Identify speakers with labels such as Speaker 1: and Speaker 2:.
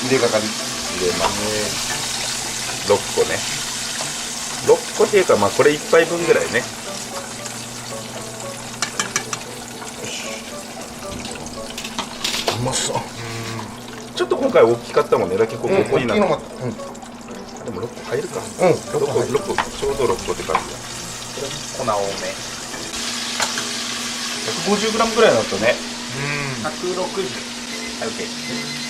Speaker 1: 入れがかり
Speaker 2: 入れます6個ね。6個っていうかまあこれ1杯分ぐらいね。
Speaker 1: うまそう。
Speaker 2: ちょっと今回大きかったもんね。だけこう5個になって、
Speaker 1: 大きいのが
Speaker 2: でも6個入るか。
Speaker 1: 6個入る。
Speaker 2: 6個ちょうど6個って感じだ。粉多め。150g ぐらいだとね。
Speaker 1: うん。
Speaker 2: 160。はい、OK。